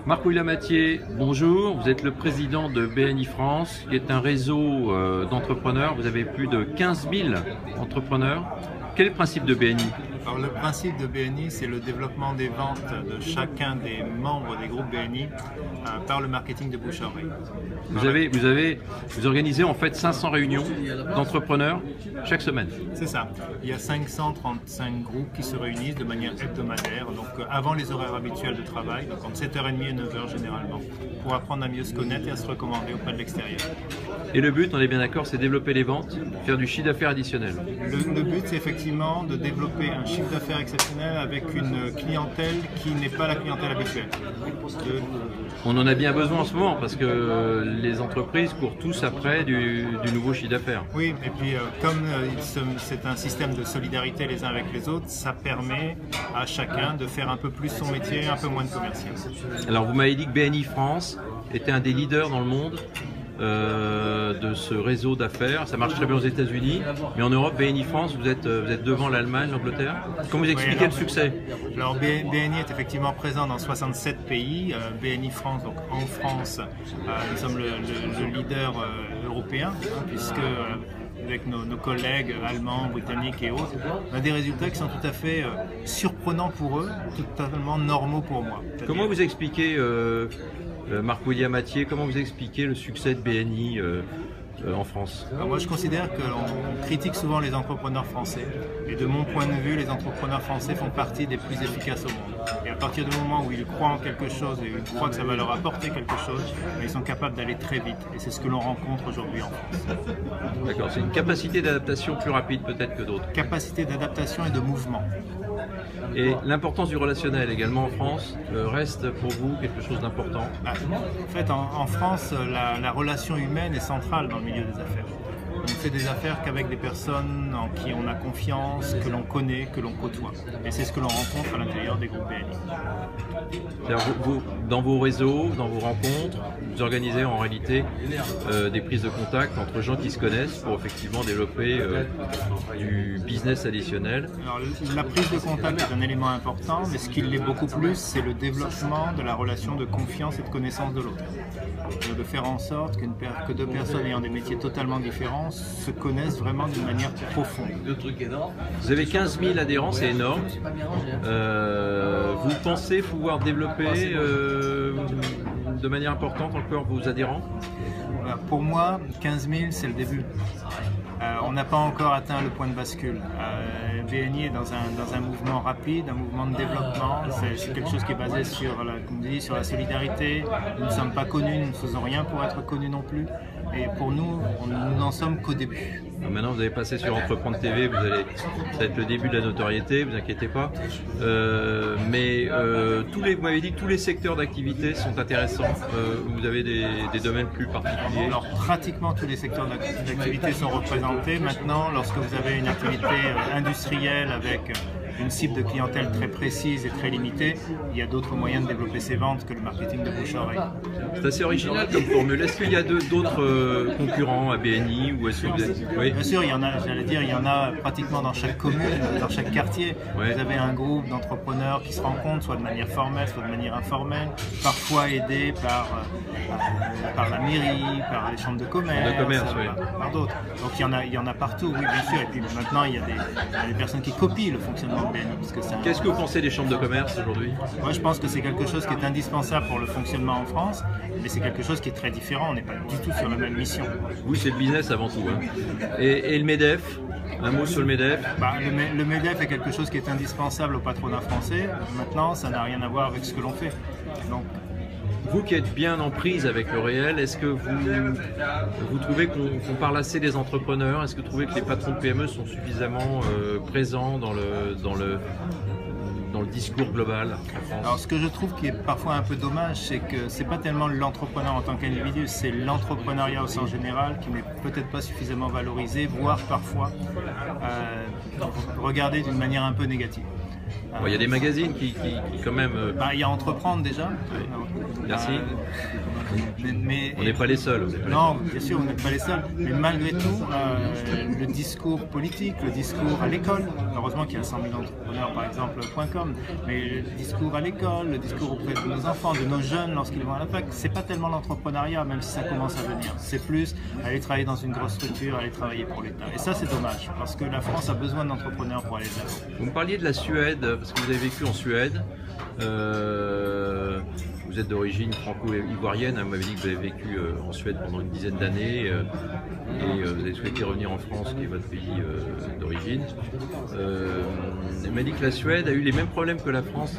Marc-William Mathiez, bonjour. Vous êtes le président de BNI France, qui est un réseau d'entrepreneurs. Vous avez plus de 15 000 entrepreneurs. Quel est le principe de BNI? Alors, le principe de BNI, c'est le développement des ventes de chacun des membres des groupes BNI par le marketing de bouche à oreille. Vous organisez en fait 500 réunions d'entrepreneurs chaque semaine. C'est ça. Il y a 535 groupes qui se réunissent de manière hebdomadaire, donc avant les horaires habituels de travail, donc entre 7h30 et 9h généralement, pour apprendre à mieux se connaître et à se recommander auprès de l'extérieur. Et le but, on est bien d'accord, c'est développer les ventes, faire du chiffre d'affaires additionnel. Le but, c'est effectivement de développer un chiffre d'affaires exceptionnel avec une clientèle qui n'est pas la clientèle habituelle. On en a bien besoin en ce moment parce que les entreprises courent tous après du nouveau chiffre d'affaires. Oui, et puis comme c'est un système de solidarité les uns avec les autres, ça permet à chacun de faire un peu plus son métier, un peu moins de commercial. Alors vous m'avez dit que BNI France était un des leaders dans le monde de ce réseau d'affaires. Ça marche très bien aux États-Unis, mais en Europe, BNI France, vous êtes devant l'Allemagne, l'Angleterre. Comment vous expliquez le succès? Alors BNI est effectivement présent dans 67 pays. BNI France, donc en France, nous sommes le leader européen, puisque avec nos collègues allemands, britanniques et autres, on a des résultats qui sont tout à fait surprenants pour eux, totalement normaux pour moi. Comment vous expliquez Marc-William Mathiez, comment vous expliquez le succès de BNI en France? Alors moi je considère qu'on critique souvent les entrepreneurs français et de mon point de vue les entrepreneurs français font partie des plus efficaces au monde. Et à partir du moment où ils croient en quelque chose et ils croient que ça va leur apporter quelque chose, ils sont capables d'aller très vite et c'est ce que l'on rencontre aujourd'hui en France. D'accord, c'est une capacité d'adaptation plus rapide peut-être que d'autres. Capacité d'adaptation et de mouvement. Et l'importance du relationnel également en France reste pour vous quelque chose d'important? En fait, en France, la relation humaine est centrale dans le milieu des affaires. On fait des affaires qu'avec des personnes en qui on a confiance, que l'on connaît, que l'on côtoie. Et c'est ce que l'on rencontre à l'intérieur des groupes BNI. Vous, dans vos réseaux, dans vos rencontres, vous organisez en réalité des prises de contact entre gens qui se connaissent pour effectivement développer du business additionnel. Alors, la prise de contact est un élément important, mais ce qui l'est beaucoup plus, c'est le développement de la relation de confiance et de connaissance de l'autre. De faire en sorte que deux personnes ayant des métiers totalement différents se connaissent vraiment d'une manière profonde. Vous avez 15 000 adhérents, c'est énorme. Vous pensez pouvoir développer de manière importante encore vos adhérents? Pour moi, 15 000, c'est le début. On n'a pas encore atteint le point de bascule. BNI est dans un mouvement rapide, un mouvement de développement. C'est quelque chose qui est basé sur, comme dit, sur la solidarité. Nous ne sommes pas connus, nous ne faisons rien pour être connus non plus. Et pour nous, nous n'en sommes qu'au début. Maintenant, vous allez passer sur Entreprendre TV, vous allez peut-être le début de la notoriété, vous inquiétez pas. Vous m'avez dit que tous les secteurs d'activité sont intéressants. Vous avez des domaines plus particuliers? Alors, pratiquement tous les secteurs d'activité sont représentés. Maintenant, lorsque vous avez une activité industrielle avec une cible de clientèle très précise et très limitée, il y a d'autres moyens de développer ses ventes que le marketing de bouche à oreille. C'est assez original comme formule. Est-ce qu'il y a d'autres concurrents à BNI ou est-ce que vous êtes... Oui. Bien sûr, il y en a, j'allais dire, il y en a pratiquement dans chaque commune, dans chaque quartier. Ouais. Vous avez un groupe d'entrepreneurs qui se rencontrent, soit de manière formelle, soit de manière informelle, parfois aidés par la mairie, par les chambres de commerce, par d'autres. Donc il y en a partout, oui, bien sûr. Et puis maintenant, il y a des personnes qui copient le fonctionnement de BNI. Qu'est-ce que vous pensez des chambres de commerce aujourd'hui? Moi, je pense que c'est quelque chose qui est indispensable pour le fonctionnement en France, mais c'est quelque chose qui est très différent. On n'est pas du tout sur la même mission. Oui, c'est le business avant tout. Hein. Et le MEDEF? Un mot sur le MEDEF? Le MEDEF est quelque chose qui est indispensable au patronat français. Maintenant, ça n'a rien à voir avec ce que l'on fait. Donc, vous qui êtes bien en prise avec le réel, est-ce que vous trouvez qu'on parle assez des entrepreneurs? Est-ce que vous trouvez que les patrons de PME sont suffisamment présents dans le discours global en France? Alors, ce que je trouve qui est parfois un peu dommage, c'est que c'est pas tellement l'entrepreneur en tant qu'individu, c'est l'entrepreneuriat au sens général qui n'est peut-être pas suffisamment valorisé, voire parfois regardé d'une manière un peu négative. Bon, il y a des magazines qui quand même... Il y a Entreprendre déjà. Oui. Merci. Mais on n'est pas les seuls. Non, bien sûr, vous n'êtes pas les seuls. Mais malgré tout, le discours politique, le discours à l'école, heureusement qu'il y a 100 000 entrepreneurs par exemple, .com, mais le discours à l'école, le discours auprès de nos enfants, de nos jeunes lorsqu'ils vont à la fac, c'est pas tellement l'entrepreneuriat, même si ça commence à venir. C'est plus aller travailler dans une grosse structure, aller travailler pour l'État. Et ça, c'est dommage, parce que la France a besoin d'entrepreneurs pour aller de l'avant. Vous me parliez de la Suède, parce que vous avez vécu en Suède. Vous êtes d'origine franco-ivoirienne, vous m'avez dit que vous avez vécu en Suède pendant une dizaine d'années et vous avez souhaité revenir en France, qui est votre pays d'origine. Elle m'a dit que la Suède a eu les mêmes problèmes que la France,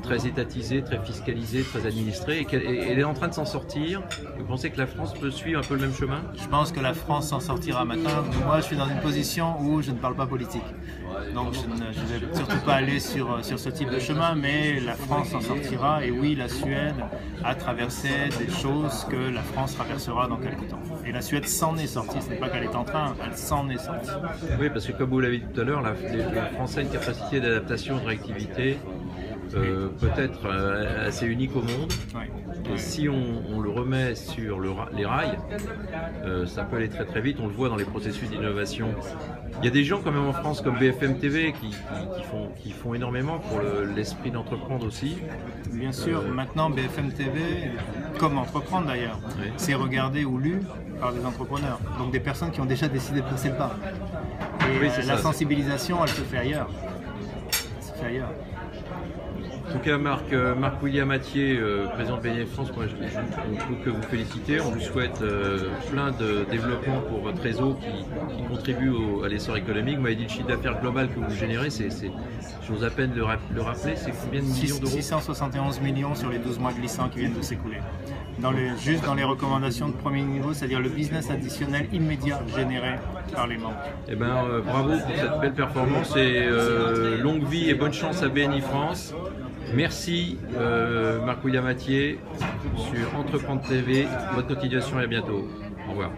très étatisée, très fiscalisée, très administrée, et qu'elle est en train de s'en sortir. Vous pensez que la France peut suivre un peu le même chemin? Je pense que la France s'en sortira maintenant. Moi, je suis dans une position où je ne parle pas politique. Donc je ne vais surtout pas aller sur ce type de chemin, mais la France s'en sortira. Et oui, la Suède a traversé des choses que la France traversera dans quelques temps. Et la Suède s'en est sortie, ce n'est pas qu'elle est en train, elle s'en est sortie. Oui, parce que comme vous l'avez dit tout à l'heure, la France a une capacité d'adaptation, de réactivité peut-être assez unique au monde. Oui. Et si on le remet sur les rails, ça peut aller très très vite, on le voit dans les processus d'innovation. Il y a des gens quand même en France comme BFM TV qui font énormément pour l'esprit d'entreprendre aussi. Bien sûr, maintenant BFM TV, comme Entreprendre d'ailleurs, oui, c'est regardé ou lu par des entrepreneurs, donc des personnes qui ont déjà décidé de passer le pas. Et oui, la sensibilisation, elle se fait ailleurs. Elle se fait ailleurs. En tout cas, Marc-William Mathiez, président de BNF France, moi, je ne peux que vous féliciter. On vous souhaite plein de développement pour votre réseau qui contribue à l'essor économique. Vous m'avez dit le chiffre d'affaires global que vous générez, j'ose à peine le rappeler, c'est combien de millions d'euros? 671 millions sur les 12 mois glissants qui viennent de s'écouler. Juste dans les recommandations de premier niveau, c'est-à-dire le business additionnel immédiat généré par les membres. Eh bien, bravo pour cette belle performance et longue vie et bonne chance à BNI France. Merci Marc-William Mathiez sur Entreprendre TV. Bonne continuation et à bientôt. Au revoir.